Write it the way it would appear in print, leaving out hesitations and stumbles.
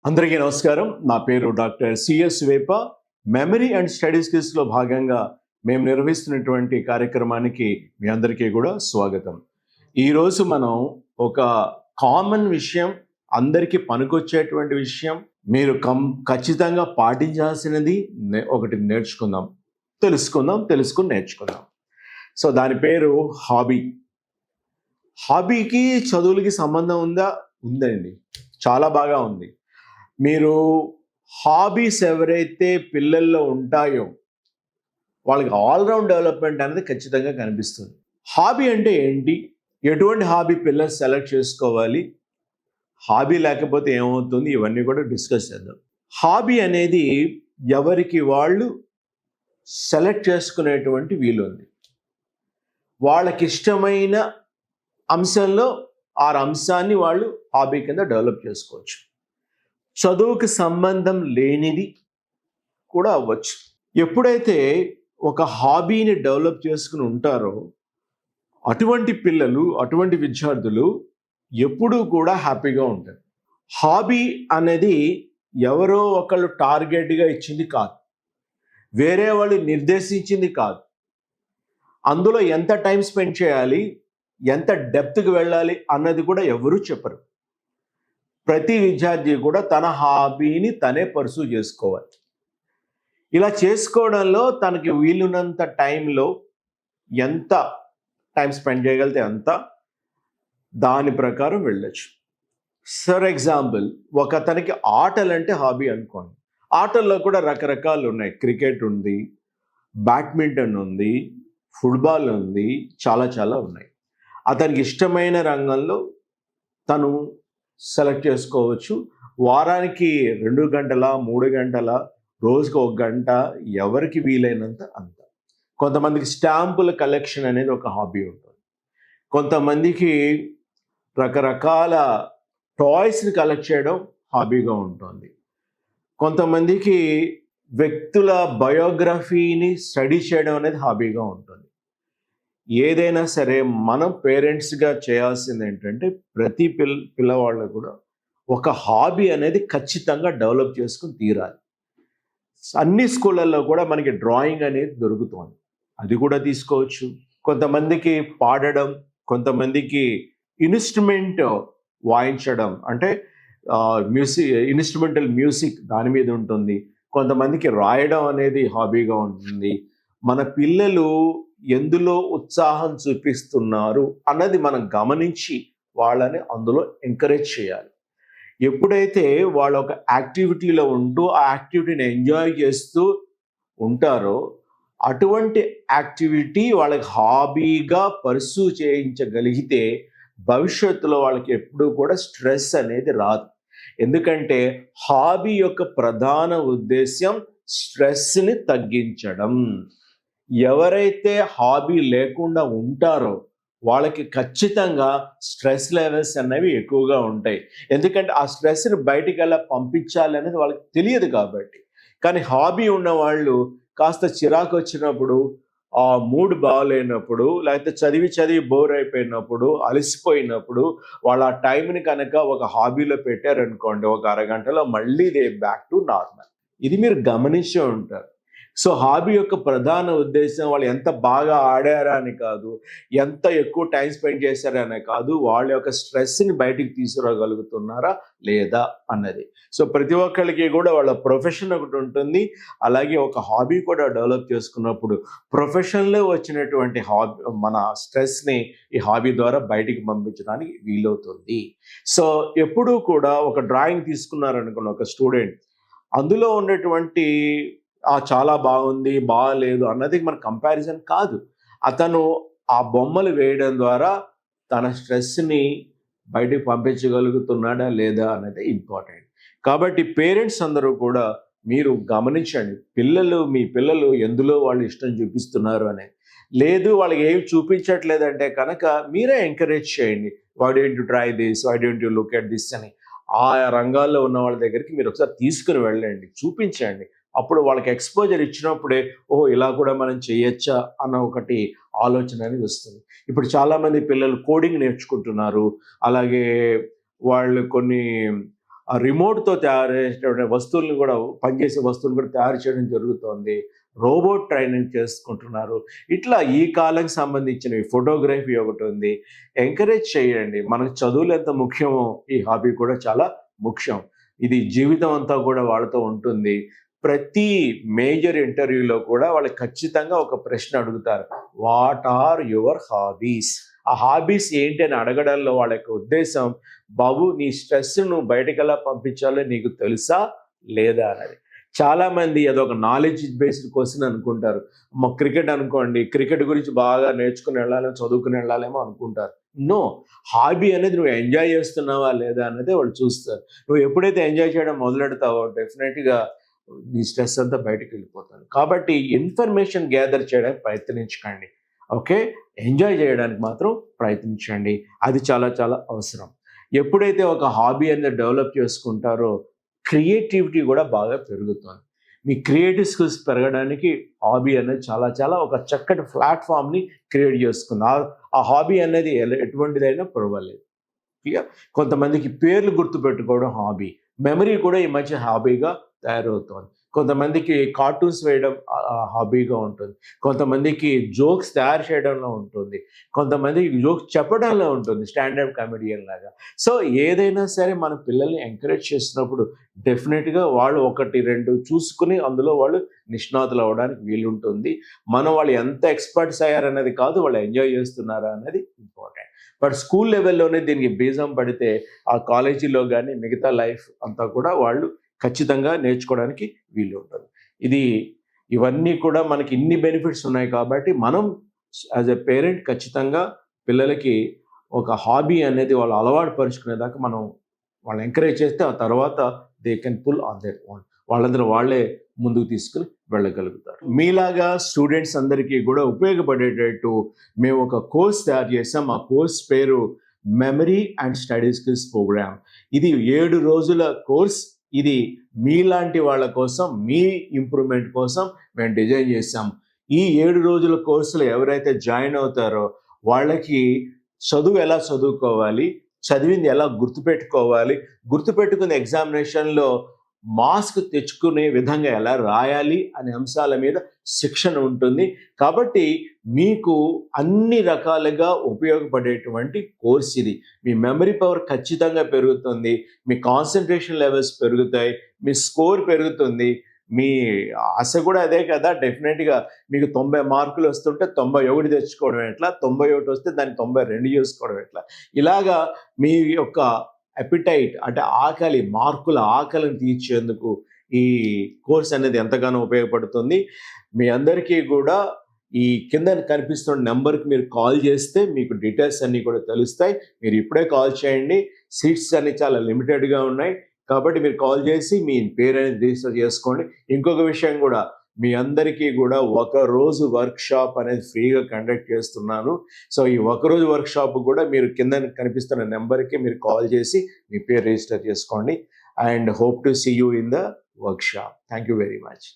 అందరికీ నమస్కారం. నా పేరు డాక్టర్ సిఎస్ వేప. మెమరీ అండ్ స్టడీ స్కిల్స్లో భాగంగా మేము నిర్వహిస్తున్నటువంటి కార్యక్రమానికి మీ అందరికీ కూడా స్వాగతం. ఈరోజు మనం ఒక కామన్ విషయం, అందరికీ పనికొచ్చేటువంటి విషయం, మీరు ఖచ్చితంగా పాటించాల్సినది ఒకటి నేర్చుకుందాం, తెలుసుకుని నేర్చుకుందాం. సో దాని పేరు హాబీ. హాబీకి చదువులకి సంబంధం ఉందా? ఉందండి, చాలా బాగా ఉంది. మీరు హాబీస్ ఎవరైతే పిల్లల్లో ఉంటాయో వాళ్ళకి ఆల్రౌండ్ డెవలప్మెంట్ అనేది ఖచ్చితంగా కనిపిస్తుంది. హాబీ అంటే ఏంటి, ఎటువంటి హాబీ పిల్లలు సెలెక్ట్ చేసుకోవాలి, హాబీ లేకపోతే ఏమవుతుంది, ఇవన్నీ కూడా డిస్కస్ చేద్దాం. హాబీ అనేది ఎవరికి వాళ్ళు సెలెక్ట్ చేసుకునేటువంటి వీలుంది. వాళ్ళకి ఇష్టమైన అంశంలో ఆ అంశాన్ని వాళ్ళు హాబీ కింద డెవలప్ చేసుకోవచ్చు. చదువుకి సంబంధం లేనిది కూడా అవ్వచ్చు. ఎప్పుడైతే ఒక హాబీని డెవలప్ చేసుకుని ఉంటారో అటువంటి పిల్లలు, అటువంటి విద్యార్థులు ఎప్పుడూ కూడా హ్యాపీగా ఉంటారు. హాబీ అనేది ఎవరో ఒకళ్ళు టార్గెట్గా ఇచ్చింది కాదు, వేరే వాళ్ళు నిర్దేశించింది కాదు. అందులో ఎంత టైం స్పెండ్ చేయాలి, ఎంత డెప్త్కి వెళ్ళాలి అన్నది కూడా ఎవరూ చెప్పరు. ప్రతి విద్యార్థి కూడా తన హాబీని తనే పర్సూ చేసుకోవాలి. ఇలా చేసుకోవడంలో తనకి వీలున్నంత టైంలో ఎంత టైం స్పెండ్ చేయగలిగితే అంత, దాని ప్రకారం వెళ్ళొచ్చు. ఫర్ ఎగ్జాంపుల్, తనకి ఆటలంటే హాబీ అనుకోండి. ఆటల్లో కూడా రకరకాలు ఉన్నాయి. క్రికెట్ ఉంది, బ్యాడ్మింటన్ ఉంది, ఫుట్బాల్ ఉంది, చాలా ఉన్నాయి. అతనికి ఇష్టమైన రంగంలో తను సెలెక్ట్ చేసుకోవచ్చు. వారానికి 2 గంటల, 3 గంటల, రోజుకు 1 గంట, ఎవరికి వీలైనంత అంత. కొంతమందికి స్టాంపుల కలెక్షన్ అనేది ఒక హాబీ ఉంటుంది. కొంతమందికి రకరకాల టాయ్స్ని కలెక్ట్ చేయడం హాబీగా ఉంటుంది. కొంతమందికి వ్యక్తుల బయోగ్రఫీని స్టడీ చేయడం అనేది హాబీగా ఉంటుంది. ఏదైనా సరే మనం పేరెంట్స్గా చేయాల్సింది ఏంటంటే ప్రతి పిల్లవాళ్ళు కూడా ఒక హాబీ అనేది ఖచ్చితంగా డెవలప్ చేసుకుని తీరాలి. అన్ని స్కూళ్ళల్లో కూడా మనకి డ్రాయింగ్ అనేది దొరుకుతుంది, అది కూడా తీసుకోవచ్చు. కొంతమందికి పాడడం, కొంతమందికి ఇన్స్ట్రుమెంట్ వాయించడం, అంటే ఇన్స్ట్రుమెంటల్ మ్యూజిక్ దాని మీద ఉంటుంది. కొంతమందికి రాయడం అనేది హాబీగా ఉంటుంది. మన పిల్లలు ఎందులో ఉత్సాహం చూపిస్తున్నారు అన్నది మనం గమనించి వాళ్ళని అందులో ఎంకరేజ్ చేయాలి. ఎప్పుడైతే వాళ్ళు ఒక యాక్టివిటీలో ఉంటూ ఆ యాక్టివిటీని ఎంజాయ్ చేస్తూ ఉంటారో అటువంటి యాక్టివిటీ వాళ్ళకి హాబీగా పర్సూ చేయించగలిగితే భవిష్యత్తులో వాళ్ళకి ఎప్పుడూ కూడా స్ట్రెస్ అనేది రాదు. ఎందుకంటే హాబీ యొక్క ప్రధాన ఉద్దేశ్యం స్ట్రెస్ని తగ్గించడం. ఎవరైతే హాబీ లేకుండా ఉంటారో వాళ్ళకి ఖచ్చితంగా స్ట్రెస్ లెవెల్స్ అనేవి ఎక్కువగా ఉంటాయి. ఎందుకంటే ఆ స్ట్రెస్ని బయటికి ఎలా పంపించాలి అనేది వాళ్ళకి తెలియదు కాబట్టి. కానీ హాబీ ఉన్న వాళ్ళు కాస్త చిరాకు వచ్చినప్పుడు, ఆ మూడ్ బాగాలేనప్పుడు, లేకపోతే చదివి బోర్ అయిపోయినప్పుడు, అలసిపోయినప్పుడు వాళ్ళ ఆ టైంని కనుక ఒక హాబీలో పెట్టారనుకోండి, ఒక అరగంటలో మళ్ళీ దే బ్యాక్ టు నార్మల్. ఇది మీరు గమనించే ఉంటారు. సో హాబీ యొక్క ప్రధాన ఉద్దేశం వాళ్ళు ఎంత బాగా ఆడారా అని కాదు, ఎంత ఎక్కువ టైం స్పెండ్ చేశారనే కాదు, వాళ్ళ యొక్క స్ట్రెస్ని బయటికి తీసుకురాగలుగుతున్నారా లేదా అన్నది. సో ప్రతి ఒక్కరికి కూడా వాళ్ళ ప్రొఫెషన్ ఒకటి ఉంటుంది, అలాగే ఒక హాబీ కూడా డెవలప్ చేసుకున్నప్పుడు ప్రొఫెషన్లో వచ్చినటువంటి మన స్ట్రెస్ని ఈ హాబీ ద్వారా బయటికి పంపించడానికి వీలవుతుంది. సో ఎప్పుడూ కూడా ఒక డ్రాయింగ్ తీసుకున్నారనుకున్న ఒక స్టూడెంట్, అందులో ఉన్నటువంటి చాలా బాగుంది, బాగాలేదు అన్నది మన కంపారిజన్ కాదు. అతను ఆ బొమ్మలు వేయడం ద్వారా తన స్ట్రెస్ని బయటకు పంపించగలుగుతున్నాడా లేదా అనేది ఇంపార్టెంట్. కాబట్టి పేరెంట్స్ అందరూ కూడా మీరు గమనించండి, మీ పిల్లలు ఎందులో వాళ్ళు ఇష్టం చూపిస్తున్నారు అని. లేదు వాళ్ళకి ఏమి చూపించట్లేదంటే కనుక మీరే ఎంకరేజ్ చేయండి. Why don't you try this, why don't you look at this అని. ఆ రంగాల్లో ఉన్న వాళ్ళ దగ్గరికి మీరు ఒకసారి తీసుకుని వెళ్ళండి, చూపించండి. అప్పుడు వాళ్ళకి ఎక్స్పోజర్ ఇచ్చినప్పుడే ఓహో ఇలా కూడా మనం చేయొచ్చా అన్న ఒకటి ఆలోచన అనేది వస్తుంది. ఇప్పుడు చాలామంది పిల్లలు కోడింగ్ నేర్చుకుంటున్నారు, అలాగే వాళ్ళు కొన్ని ఆ రిమోట్‌తో తయారు చేసేటువంటి వస్తువులను కూడా పనిచేసే వస్తువులు కూడా తయారు చేయడం జరుగుతోంది. రోబోట్ ట్రైనింగ్ చేసుకుంటున్నారు. ఇట్లా ఈ కాలంకి సంబంధించినవి ఫోటోగ్రఫీ ఒకటుంది. ఎంకరేజ్ చేయండి. మనకు చదువులు ఎంత ముఖ్యమో ఈ హాబీ కూడా చాలా ముఖ్యం. ఇది జీవితం అంతా కూడా వాళ్ళతో ఉంటుంది. ప్రతి మేజర్ ఇంటర్వ్యూలో కూడా వాళ్ళు ఖచ్చితంగా ఒక ప్రశ్న అడుగుతారు. What are your hobbies? ఆ హాబీస్ ఏంటి అని అడగడంలో వాళ్ళ యొక్క ఉద్దేశం, బాబు నీ స్ట్రెస్ నువ్వు బయటకెలా పంపించాలో నీకు తెలుసా? లేదా? అన్నది. చాలామంది అదొక నాలెడ్జ్ బేస్డ్ క్వెషన్ అనుకుంటారు. క్రికెట్ అనుకోండి, క్రికెట్ గురించి బాగా నేర్చుకుని వెళ్ళాలి, చదువుకుని వెళ్ళాలేమో అనుకుంటారు. నో, హాబీ అనేది నువ్వు ఎంజాయ్ చేస్తున్నావా లేదా అన్నదే వాళ్ళు చూస్తారు. నువ్వు ఎప్పుడైతే ఎంజాయ్ చేయడం మొదలెడతావో డెఫినెట్‌గా నీ స్ట్రెస్ అంతా బయటకి వెళ్ళిపోతుంది. కాబట్టి ఇన్ఫర్మేషన్ గ్యాదర్ చేయడానికి ప్రయత్నించకండి. ఓకే? ఎంజాయ్ చేయడానికి మాత్రం ప్రయత్నించండి. అది చాలా చాలా అవసరం. ఎప్పుడైతే ఒక హాబీ అనేది డెవలప్ చేసుకుంటారో క్రియేటివిటీ కూడా బాగా పెరుగుతుంది. మీ క్రియేటివ్ స్కిల్స్ పెరగడానికి హాబీ అనేది చాలా చాలా ఒక చక్కటి ప్లాట్‌ఫార్మ్‌ని క్రియేట్ చేసుకుంది. ఆ హాబీ అనేది ఎటువంటిదైనా పర్వాలేదు. ఇక కొంతమందికి పేర్లు గుర్తుపెట్టుకోవడం హాబీ. మెమరీ కూడా ఈ మధ్య హాబీగా తయారవుతోంది. కొంతమందికి కార్టూన్స్ వేయడం హాబీగా ఉంటుంది. కొంతమందికి జోక్స్ తయారు చేయడంలో ఉంటుంది. కొంతమందికి జోక్స్ చెప్పడంలో ఉంటుంది స్టాండర్డ్ కామెడియన్ లాగా. సో ఏదైనా సరే మన పిల్లల్ని ఎంకరేజ్ చేసినప్పుడు డెఫినెట్‌గా వాళ్ళు 1, 2 చూసుకొని అందులో వాళ్ళు నిష్ణాతులు అవ్వడానికి వీలుంటుంది. మనం వాళ్ళు ఎంత ఎక్స్‌పర్ట్స్ అయ్యారనేది కాదు, వాళ్ళు ఎంజాయ్ చేస్తున్నారా అనేది ఇంపార్టెంట్. బట్ స్కూల్ లెవెల్‌లోనే దీనికి బీజం పడితే ఆ కాలేజీలో గానీ మిగతా లైఫ్ అంతా కూడా వాళ్ళు ఖచ్చితంగా నేర్చుకోవడానికి వీలుంటుంది. ఇది ఇవన్నీ కూడా మనకి ఇన్ని బెనిఫిట్స్ ఉన్నాయి కాబట్టి మనం యాజ్ ఎ పేరెంట్ ఖచ్చితంగా పిల్లలకి ఒక హాబీ అనేది వాళ్ళు అలవాటు పరుచుకునేదాకా మనం వాళ్ళని ఎంకరేజ్ చేస్తే ఆ తర్వాత they can pull on their own. వాళ్ళందరూ వాళ్ళే ముందుకు తీసుకొని వెళ్ళగలుగుతారు. మీలాగా స్టూడెంట్స్ అందరికీ కూడా ఉపయోగపడేటట్టు మేము ఒక కోర్స్ తయారు చేసాం. ఆ కోర్స్ పేరు memory and study skills programme. ఇది 7 రోజుల కోర్స్. ఇది మీలాంటి వాళ్ళ కోసం, మీ ఇంప్రూవ్‌మెంట్ కోసం మేము డిజైన్ చేసాం. ఈ 7 రోజుల కోర్సులో ఎవరైతే జాయిన్ అవుతారో వాళ్ళకి చదువు ఎలా చదువుకోవాలి, చదివింది ఎలా గుర్తుపెట్టుకోవాలి, గుర్తుపెట్టుకున్న ఎగ్జామినేషన్‌లో మార్క్స్ తెచ్చుకునే విధంగా ఎలా రాయాలి అనే అంశాల మీద శిక్షణ ఉంటుంది. కాబట్టి మీకు అన్ని రకాలుగా ఉపయోగపడేటువంటి కోర్స్ ఇది. మీ మెమరీ పవర్ ఖచ్చితంగా పెరుగుతుంది. మీ కాన్సంట్రేషన్ లెవెల్స్ పెరుగుతాయి. మీ స్కోర్ పెరుగుతుంది. మీ ఆశ కూడా అదే కదా! డెఫినెట్‌గా మీకు 90 మార్కులు వస్తుంటే 91 తెచ్చుకోవడం ఎట్లా? 91 వస్తే దాన్ని 92 చేసుకోవడం ఎట్లా? ఇలాగా మీ యొక్క అపెటైట్ అంటే ఆకలి, మార్కుల ఆకలిని తీర్చేందుకు ఈ కోర్స్ అనేది ఎంతగానో ఉపయోగపడుతుంది. మీ అందరికీ కూడా ఈ కింద కనిపిస్తున్న నంబర్‌కి మీరు కాల్ చేస్తే మీకు డీటెయిల్స్ అన్నీ కూడా తెలుస్తాయి. మీరు ఇప్పుడే కాల్ చేయండి. సీట్స్ అన్నీ చాలా లిమిటెడ్‌గా ఉన్నాయి. కాబట్టి మీరు కాల్ చేసి మీ పేరు అనేది రిజిస్టర్ చేసుకోండి. ఇంకొక విషయం కూడా, మీ అందరికీ కూడా ఒకరోజు వర్క్‌షాప్ అనేది ఫ్రీగా కండక్ట్ చేస్తున్నాను. సో ఈ ఒకరోజు వర్క్‌షాప్ కూడా మీరు కింద కనిపిస్తున్న నంబర్‌కి మీరు కాల్ చేసి మీ పేరు రిజిస్టర్ చేసుకోండి. And hope to see you in the workshop. Thank you very much.